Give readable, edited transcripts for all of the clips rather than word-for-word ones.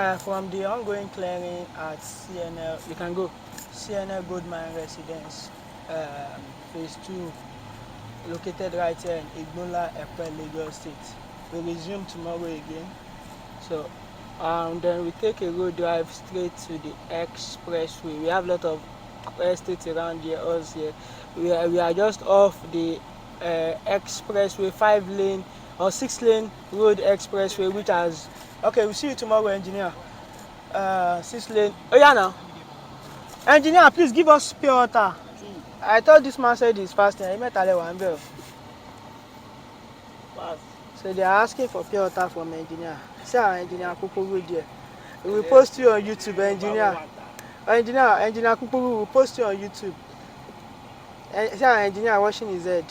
From the ongoing clearing at CNL, you can go CNL GOLDMINE Residence, Phase 2, located right here in IGBONLA EPE Lagos State. We resume tomorrow again. So then we take a road drive straight to the expressway. We have a lot of estates around here, us here. We are just off the expressway, 5-lane or 6-lane road expressway, which has, okay, we'll see you tomorrow, engineer. 6-lane. Oh yeah, now engineer, please give us pure water. I thought this man said he's fasting. So they are asking for pure water from engineer. Say our engineer Kukuru there. We will post you on YouTube, engineer. Engineer Kukuru will post you on YouTube. Say our engineer washing his head.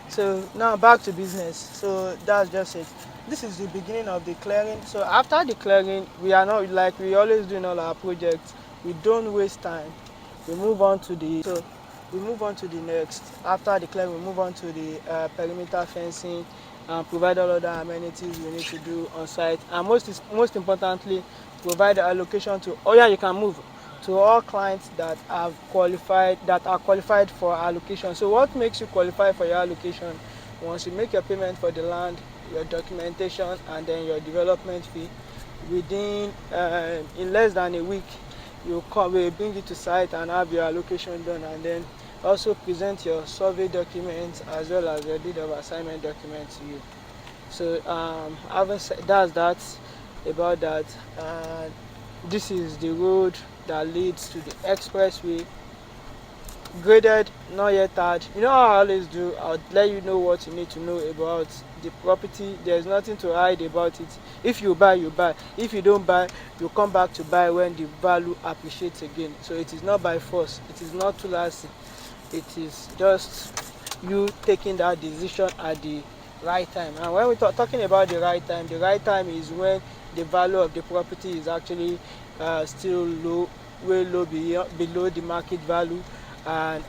So now back to business. So that's just it. This is the beginning of the clearing. So after the clearing, we are not like we always do in all our projects. We don't waste time. We move on to the next. After the clearing, we move on to the perimeter fencing and provide all other amenities we need to do on site. And most importantly, provide the allocation to you can move to all clients that are qualified for allocation. So what makes you qualify for your allocation? Once you make your payment for the land, your documentation, and then your development fee, within in less than a week, we'll bring you to site and have your allocation done, and then also present your survey documents as well as your deed of assignment documents to you. So having said that about that, this is the road that leads to the expressway. Graded, not yet tarred. You know how I always do, I'll let you know what you need to know about the property. There's nothing to hide about it. If you buy, you buy. If you don't buy, you come back to buy when the value appreciates again. So it is not by force, it is not too lasting. It is just you taking that decision at the right time. And when we're talking about the right time is when the value of the property is actually still low, way low, below the market value, and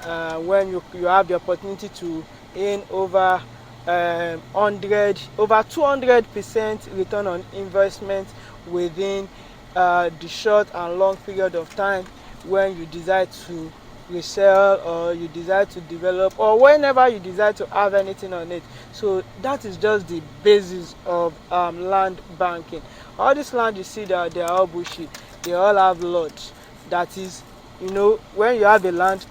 when you have the opportunity to earn over 200% return on investment within the short and long period of time when you decide to resell or you decide to develop or whenever you decide to have anything on it. So that is just the basis of land banking. All this land you see that they are all bullshit. They all have lots. That is, when you have a land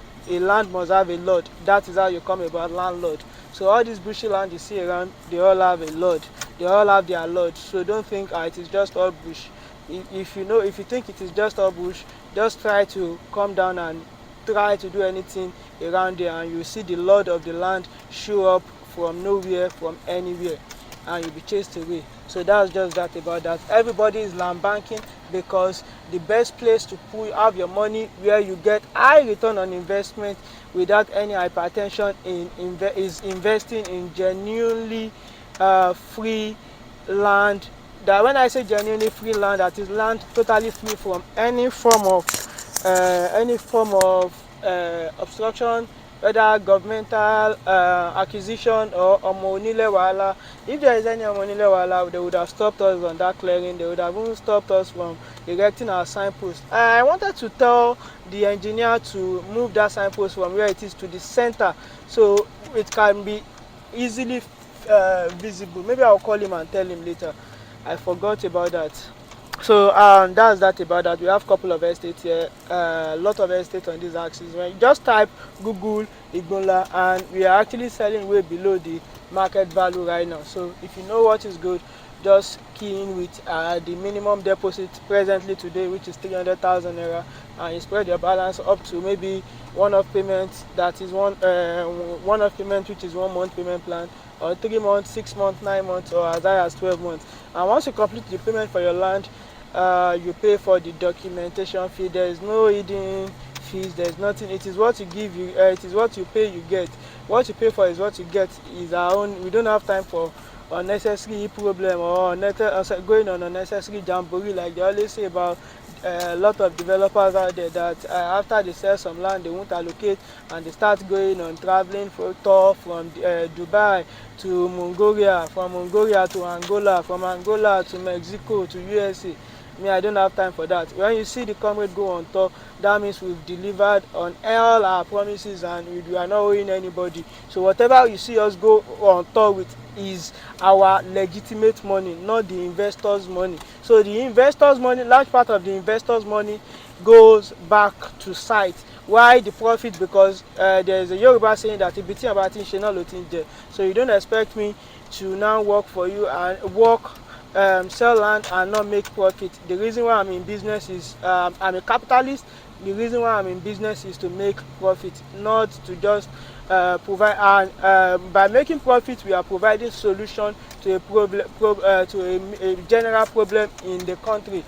must have a lot. That is how you come about landlord. So all this bushy land you see around, they all have a lot. They all have their lot. So don't think it is just all bush. If you think it is just all bush, just try to come down and try to do anything around there, and you see the lord of the land show up from nowhere, from anywhere, and you'll be chased away. So that's just that about that. Everybody is land banking because the best place to have your money where you get high return on investment without any hypertension is investing in genuinely free land. That when I say genuinely free land, that is land totally free from any form of obstruction, whether governmental acquisition or omonile wahala. If there is any omonile wahala, they would have stopped us on that clearing. They would have even stopped us from erecting our signpost. I wanted to tell the engineer to move that signpost from where it is to the center so it can be easily visible. Maybe I'll call him and tell him later. I forgot about that. So that's that about that. We have a couple of estates here, a lot of estates on this axis. When you just type Google IGBONLA, and we are actually selling way below the market value right now. So if you know what is good, just key in with the minimum deposit presently today, which is 300,000 naira, and you spread your balance up to maybe one-off payment, that is one-off payment, which is 1 month payment plan, or 3 months, 6 months, 9 months, or as high as 12 months. And once you complete the payment for your land, you pay for the documentation fee. There is no hidden fees. There is nothing. It is what you give. It is what you pay. You get. What you pay for is what you get. Is our own. We don't have time for unnecessary problem or going on unnecessary jamboree like they always say about a lot of developers out there, that after they sell some land they won't allocate, and they start going on traveling for tour from Dubai to Mongolia, from Mongolia to Angola, from Angola to Mexico to USA. Me, I don't have time for that. When you see the comrade go on tour, that means we've delivered on all our promises and we are not owing anybody. So whatever you see us go on tour with is our legitimate money, not the investors' money. So the investors' money, large part of the investors' money goes back to site. Why the profit? Because there is a Yoruba saying that ibiti abati shena lotin je. So you don't expect me to now work for you and sell land and not make profit. The reason why I'm in business is I'm a capitalist. The reason why I'm in business is to make profit, not to just provide. And by making profit, we are providing solution to a problem, a general problem in the country.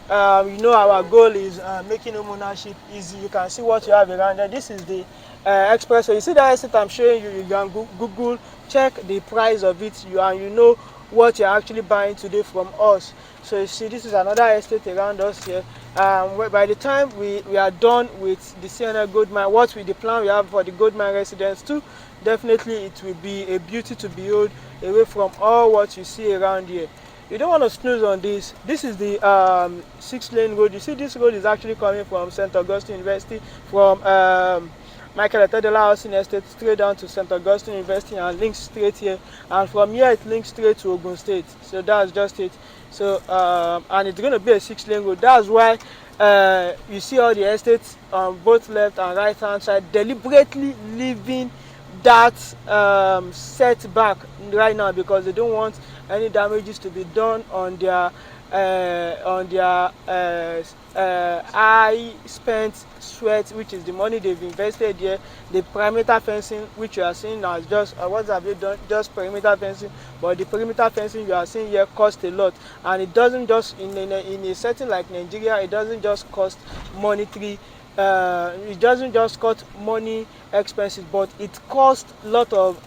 You know, our goal is making home ownership easy. You can see what you have around there. This is the expressway. You see that estate I'm showing you. You can Google, check the price of it, and you know what you're actually buying today from us. So you see, this is another estate around us here. By the time we are done with the CNL Goldmine, what with the plan we have for the Goldmine residents too, definitely it will be a beauty to behold away from all what you see around here. You don't want to snooze on this. This is the 6-lane road. You see, this road is actually coming from St. Augustine University, from Michael Otedola Housing Estate straight down to St. Augustine University and links straight here. And from here it links straight to Ogun State. So that's just it. So and it's going to be a 6-lane road. That's why you see all the estates on both left and right hand side deliberately leaving that setback right now, because they don't want any damages to be done on their high spent sweat, which is the money they've invested here. The perimeter fencing, which you are seeing now, is just what have they done? Just perimeter fencing, but the perimeter fencing you are seeing here cost a lot, and it doesn't just in a setting like Nigeria, it doesn't just cost monetary. It doesn't just cut money expenses, but it costs a lot of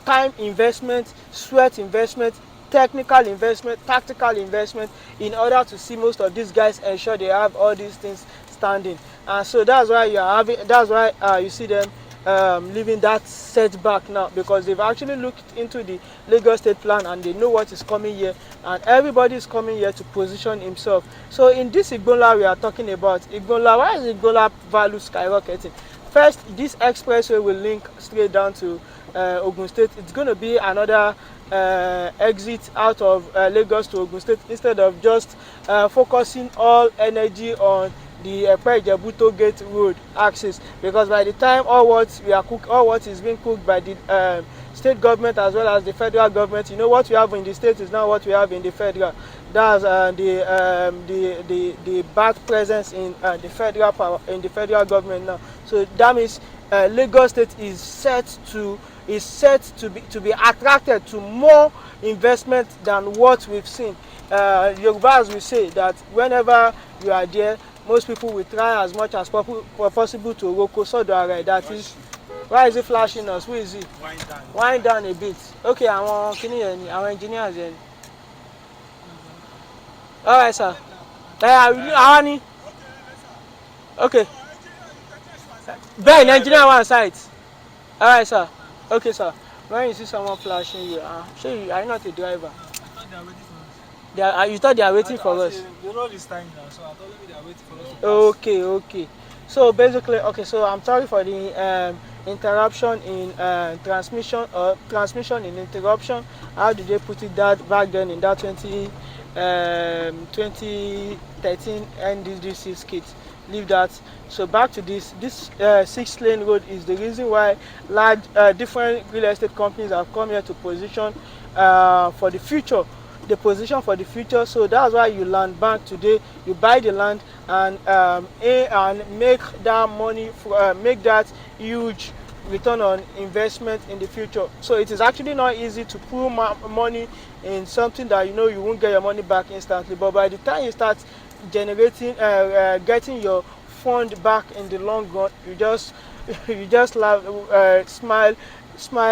time investment, sweat investment, technical investment, tactical investment, in order to see most of these guys ensure they have all these things standing. And so that's why you see them leaving that setback now, because they've actually looked into the Lagos State plan and they know what is coming here, and everybody is coming here to position himself. So in this IGBONLA we are talking about IGBONLA. Why is IGBONLA value skyrocketing? First, this expressway will link straight down to Ogun State. It's going to be another exit out of Lagos to Ogun State, instead of just focusing all energy on the Epe Jebuto Gate Road axis, because by the time all what is being cooked by the state government as well as the federal government, you know, what we have in the state is now what we have in the federal. That's the bad presence in the federal power, in the federal government now. So that means Lagos State is set to be attracted to more investment than what we've seen. Yorubas will say that whenever you are there, most people will try as much as possible to roko sodo. That is, why is he flashing us? Who is he? Wind down a bit. Okay, àwọn kini yẹn ni, àwọn engineers yẹn ni. All right, sir. Àwọn ni. Okay. Ben, engineer one side. All right, sir. Okay, sir. When you see someone flashing you, are you not a driver? You thought they are waiting for us? The road is time now, so I thought maybe they are waiting for us to pass. Okay. So basically, so I'm sorry for the interruption in transmission in interruption. How did they put it that back then in that 2013 NDDC skit? Leave that. So back to this 6-lane road is the reason why large different real estate companies have come here to position for the future. The position for the future. So that's why you land bank today. You buy the land and make that money, make that huge return on investment in the future. So it is actually not easy to put money in something that you know you won't get your money back instantly. But by the time you start generating, getting your fund back in the long run, you just laugh, smile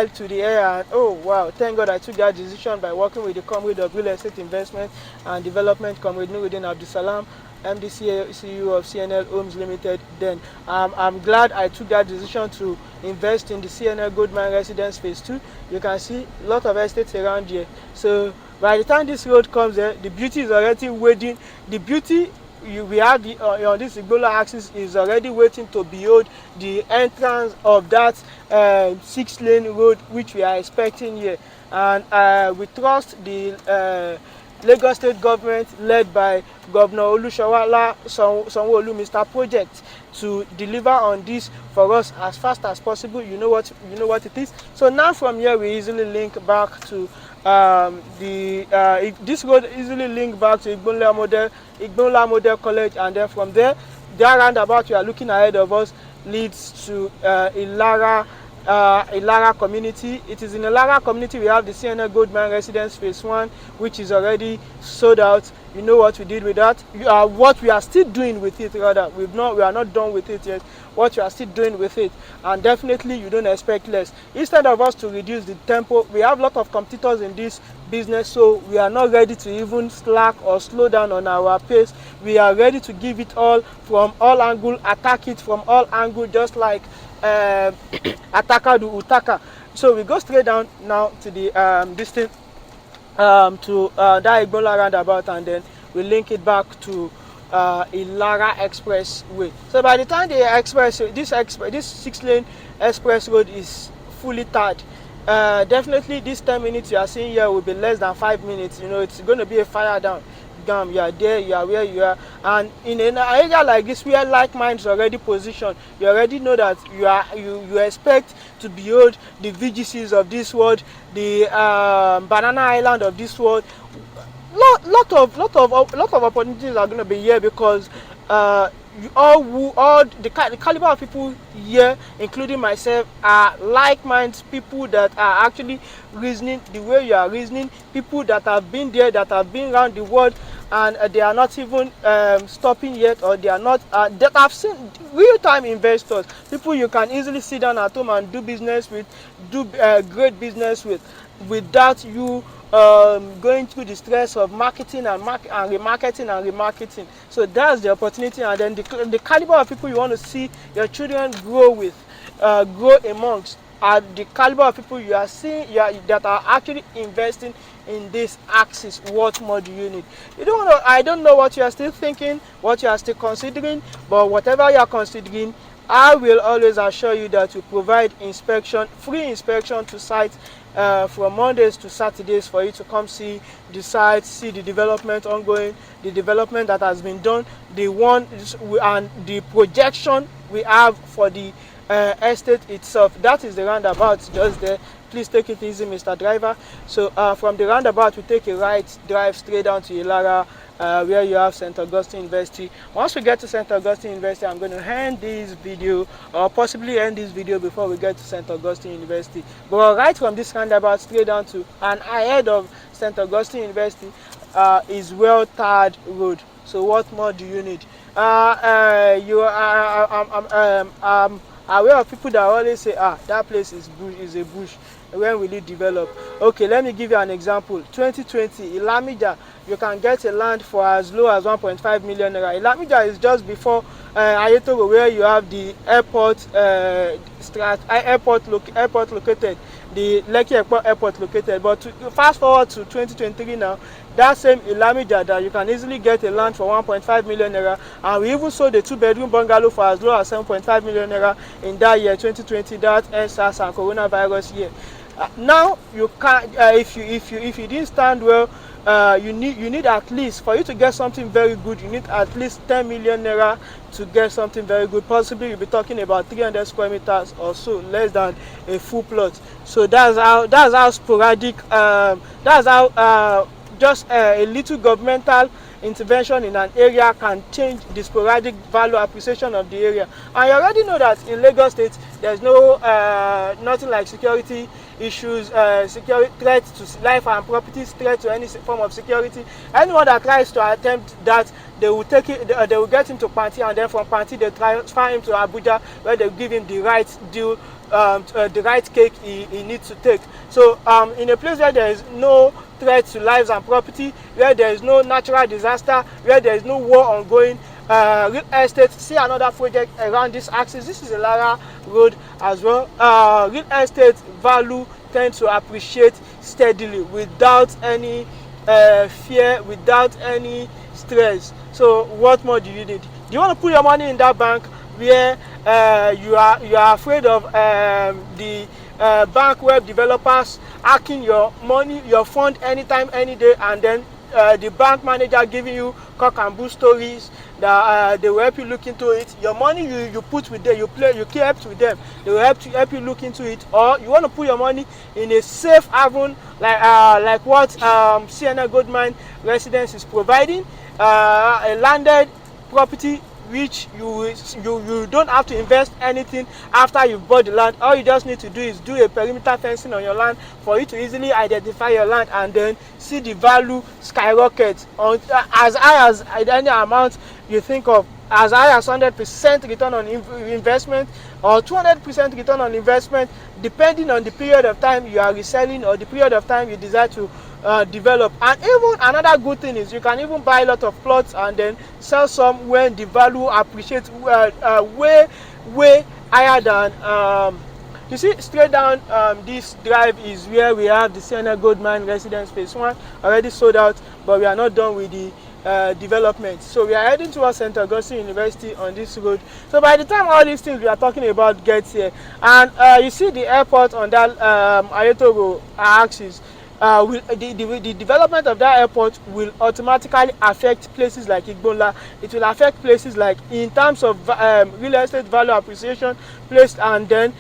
to the air, and oh wow, thank God I took that decision by working with the Comrade of Real Estate Investment and Development, Comrade Nuruddin Abdusalam, MD CEO of CNL Homes Limited. Then I'm glad I took that decision to invest in the CNL Goldmine Residence Phase 2. You can see a lot of estates around here. So By the time this road comes there, the beauty is already waiting. The beauty we have on this Igbola axis is already waiting to behold the entrance of that 6-lane road which we are expecting here. And we trust the Lagos State government, led by Governor Olushawala Sanwo-Olu, Mr. Project, to deliver on this for us as fast as possible. You know what it is. So now from here we easily link back to this road easily link back to Igbola Model College, and then from there, that roundabout we are looking ahead of us leads to Ilara community. It is in Ilara community we have the CNL Goldmine Residence Phase 1, which is already sold out. You know what we did with that. What we are still doing with it, rather. We are not done with it yet. What we are still doing with it, and definitely you don't expect less. Instead of us to reduce the tempo, we have a lot of competitors in this business, so we are not ready to even slack or slow down on our pace. We are ready to give it all from all angles, attack it from all angles, just like Ataka do Utaka. So we go straight down now to the that Igbola roundabout, and then we link it back to Ilara Expressway. So by the time the this 6-lane express road is fully tarred, definitely this 10 minutes you are seeing here will be less than 5 minutes. You know, it's going to be a fire down. You are there, you are where you are, and in an area like this where like minds already positioned, you already know that you expect to behold the VGCs of this world, the Banana Island of this world. Lot of opportunities are going to be here, because all the caliber of people here, including myself, are like-minded people that are actually reasoning the way you are reasoning, people that have been there, that have been around the world, and they are not even stopping yet, or they are not that have seen real-time investors, people you can easily sit down at home and do business with, do great business with, without you going through the stress of marketing and remarketing. So that's the opportunity. And then the caliber of people you want to see your children grow with, grow amongst, are the caliber of people you are seeing that are actually investing in this axis. What more do you need? You don't know. I don't know what you are still thinking, what you are still considering, but whatever you are considering, I will always assure you that we provide inspection, free inspection to sites from Mondays to Saturdays, for you to come see the site, see the development ongoing, the development that has been done, the one and the projection we have for the estate itself. That is the roundabout just there. Please take it easy, Mr. Driver. So from the roundabout, we take a right drive straight down to Ilara, where you have St. Augustine University. Once we get to St. Augustine University, I'm going to end this video, or possibly end this video before we get to St. Augustine University. But right from this roundabout straight down to and ahead of St. Augustine University is well-tarred road. So what more do you need? I'm aware of people that always say, that place is a bush. When will it develop? Okay, let me give you an example. 2020, Ilamija, you can get a land for as low as 1.5 million naira. Ilamija is just before Ayetoro, where you have the airport, airport located, the Lekki Airport located. But fast forward to 2023 now, that same Ilamija that you can easily get a land for 1.5 million naira, and we even sold a 2-bedroom bungalow for as low as 7.5 million naira in that year, 2020, that SARS and coronavirus year. Now you can't, if you didn't stand well, you need at least, for you to get something very good, you need at least 10 million naira to get something very good. Possibly you'll be talking about 300 square meters or so, less than a full plot. So that's how sporadic, that's how just a little governmental intervention in an area can change the sporadic value appreciation of the area. And you already know that in Lagos State, there's no nothing like security issues, security threat to life and property, threat to any form of security. Anyone that tries to attempt that, they will take it, they will get him to Panti, and then from Panti they transfer him to Abuja, where they give him the right deal, the right cake he needs to take. So in a place where there is no threat to lives and property, where there is no natural disaster, where there is no war ongoing, real estate, see another project around this axis. This is a Lara road as well. Real estate value tends to appreciate steadily without any fear, without any stress. So what more do you need? Do you want to put your money in that bank where you are afraid of the bank web developers hacking your money, your fund anytime, any day, and then the bank manager giving you cock and bull stories that they will help you look into it? Your money you put with them, you kept with them, they will help you look into it. Or you want to put your money in a safe haven like what CNL Goldmine Residence is providing, a landed property which you don't have to invest anything after you've bought the land. All you just need to do is do a perimeter fencing on your land for you to easily identify your land, and then see the value skyrocket on as high as any amount you think of, as high as 100% return on investment or 200% return on investment, depending on the period of time you are reselling or the period of time you desire to develop. And even another good thing is you can even buy a lot of plots and then sell some when the value appreciates way higher than you see. Straight down this drive is where we have the CNL Goldmine Residence Phase 1 already sold out, but we are not done with the development. So we are heading towards St. Augustine University on this road. So by the time all these things we are talking about gets here, and you see the airport on that Ayetogo axis, the development of that airport will automatically affect places like IGBONLA. It will affect places like, in terms of real estate value appreciation, place, and then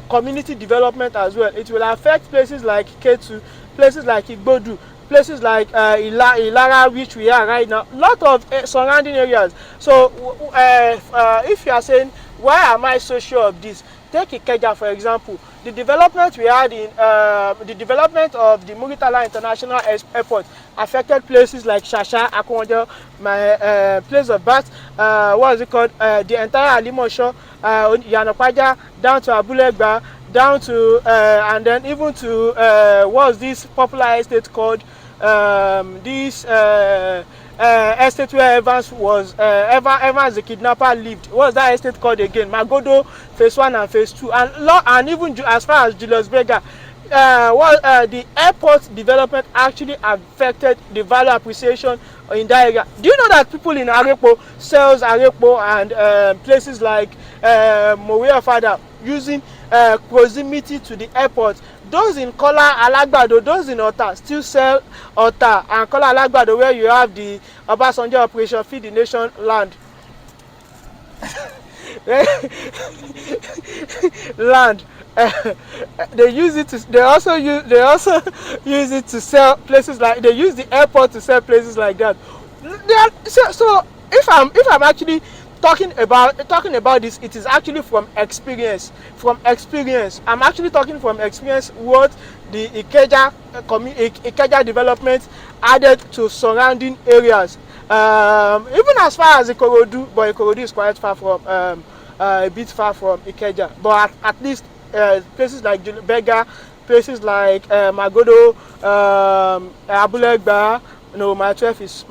community development as well. It will affect places like Ketu, places like Igbodu, places like Ilara, which we are right now, lot of surrounding areas. So if you are saying, why am I so sure of this? Take Ikeja for example. The development we had in the development of the Muritala International Airport affected places like Shasha, Akonjo, my place of birth, what is it called, the entire Alimosho, Yanokwaja, down to Abulegba, down to and then even to what's this popular estate called, this estate where Evans was, Evans the kidnapper lived. What's that estate called again? Magodo Phase 1 and Phase 2, and even as far as Julius Berger. The airport development actually affected the value appreciation in that area. Do you know that people in Arepo sells Arepo and places like Mowe Fada using proximity to the airport? Those in Kola Alagbado, those in Ota still sell Ota and Kola Alagbado, where you have the Obasanjo Operation Feed the Nation land. Land. They use it to. They also use it to sell places like. They use the airport to sell places like that. So if I'm actually talking about this, it is actually from experience. I'm actually talking from experience what the Ikeja development added to surrounding areas. Even as far as Ikorodu, but Ikorodu is quite far from a bit far from Ikeja. But at least places like Bega, places like Magodo, Abulegba. No, my 12 is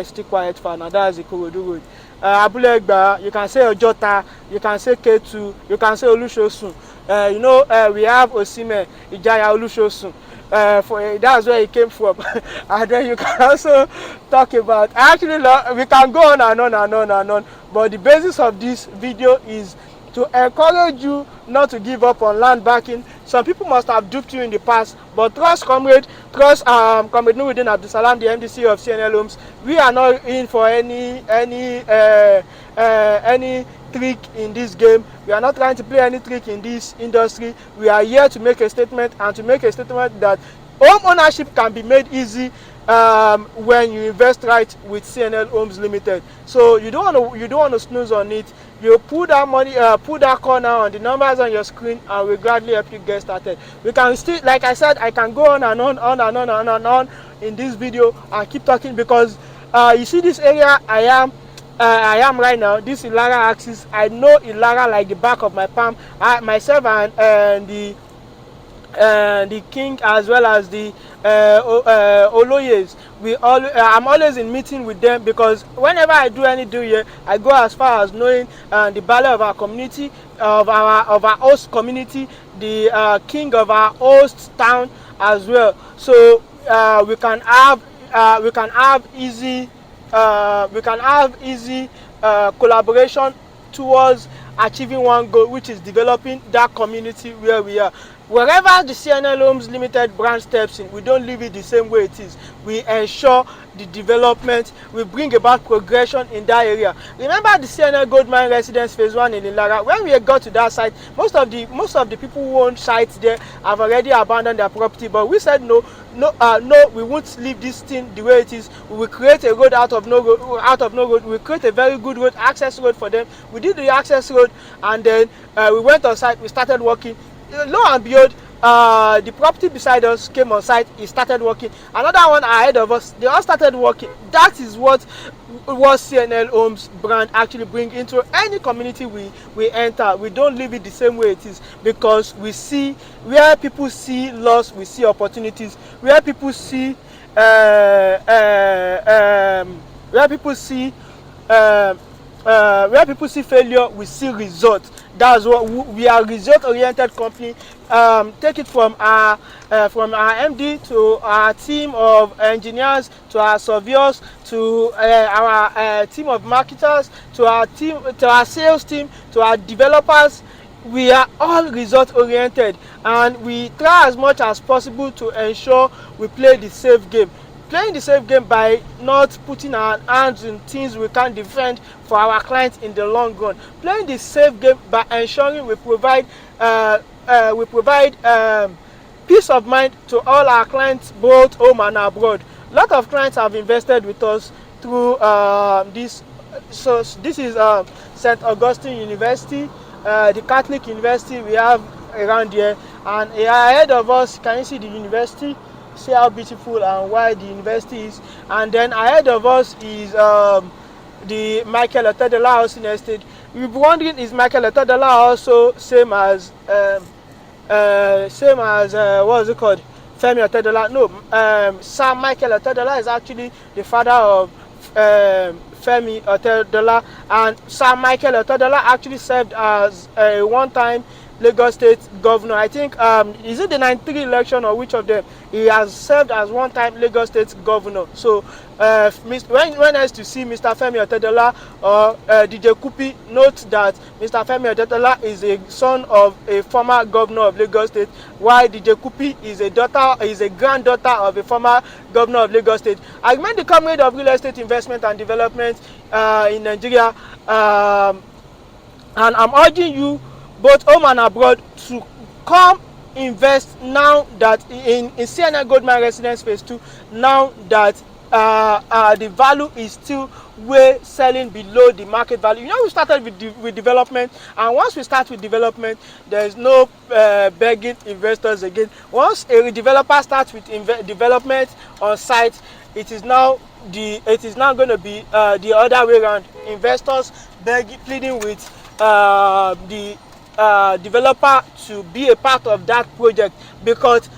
still quite far now. That's Ikorodu road. Abulegba, you can say Ojota, you can say Ketu, you can say Olushosun. We have Osime, Ijaya Olushosun. That's where he came from. And then you can also talk about, actually we can go on and on and on and on, but the basis of this video is to encourage you not to give up on land backing. Some people must have duped you in the past, but trust Comrade Nuruddin Abdusalam, the MDC of CNL Homes. We are not in for any trick in this game. We are not trying to play any trick in this industry. We are here to make a statement, and to make a statement that home ownership can be made easy when you invest right with CNL Homes Limited. So you don't want to snooze on it. You put that money, put that call now on the numbers on your screen, and we'll gladly help you get started. We can still, like I said, I can go on and on in this video and keep talking, because you see this area I am right now, this Ilara axis. I know Ilara like the back of my palm. Myself and the king, as well as the Oloyes, I'm always in meeting with them, because whenever I do any deal here, I go as far as knowing the value of our community, of our host community, the king of our host town as well. So we can have easy collaboration towards achieving one goal, which is developing that community where we are. Wherever the CNL Homes Limited brand steps in, we don't leave it the same way it is. We ensure the development, we bring about progression in that area. Remember the CNL Goldmine Residence Phase 1 in Ilara? When we got to that site, most of the people who own sites there have already abandoned their property, but we said no, we won't leave this thing the way it is. We will create a road out of no road. We will create a very good road, access road for them. We did the access road, and then we went on site, we started working. Lo and behold, the property beside us came on site, it started working. Another one ahead of us, they all started working. That is what CNL Homes brand actually bring into any community we enter. We don't leave it the same way it is, because we see where people see loss, we see opportunities. Where people see failure, we see results. That's what we are, result-oriented company. Take it from our MD to our team of engineers, to our surveyors, to our team of marketers, to our sales team, to our developers. We are all result-oriented, and we try as much as possible to ensure we play the safe game. Playing the safe game by not putting our hands in things we can't defend for our clients in the long run. Playing the safe game by ensuring we provide peace of mind to all our clients, both home and abroad. A lot of clients have invested with us through this. So this is St. Augustine University, the Catholic University we have around here, and ahead of us, can you see the university? See how beautiful and wide the university is. And then ahead of us is the Michael Otedola Housing estate. You'll be wondering, is Michael Otedola also same as what is it called, Femi Otedola? No, Sir Michael Otedola is actually the father of Femi Otedola, and Sir Michael Otedola actually served as a one-time Lagos State Governor. I think is it the 93 election or which of them? He has served as one-time Lagos State Governor. So when else to see Mr. Femi Otedola or DJ Kupi, note that Mr. Femi Otedola is a son of a former governor of Lagos State, while DJ Kupi is a granddaughter of a former governor of Lagos State. I remain the comrade of real estate investment and development in Nigeria, and I'm urging you, both home and abroad, to come invest now that in CNL Goldmine Residence Phase 2, now that the value is still way selling below the market value. You know, we started with development, and once we start with development, there is no begging investors again. Once a developer starts with development on site, it is now going to be the other way around. Investors pleading with the developer to be a part of that project, because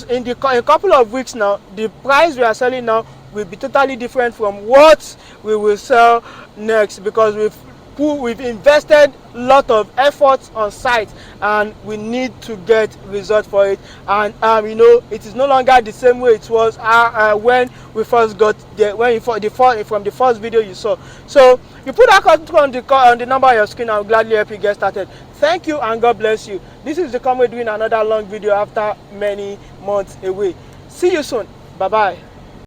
in a couple of weeks now, the price we are selling now will be totally different from what we will sell next, because we've invested a lot of effort on site, and we need to get result for it. And you know, it is no longer the same way it was when we first got there, from the first video you saw. So you put that contact on the number on your screen, and gladly help you get started. Thank you, and God bless you. This is the comrade doing another long video after many months away. See you soon. Bye bye.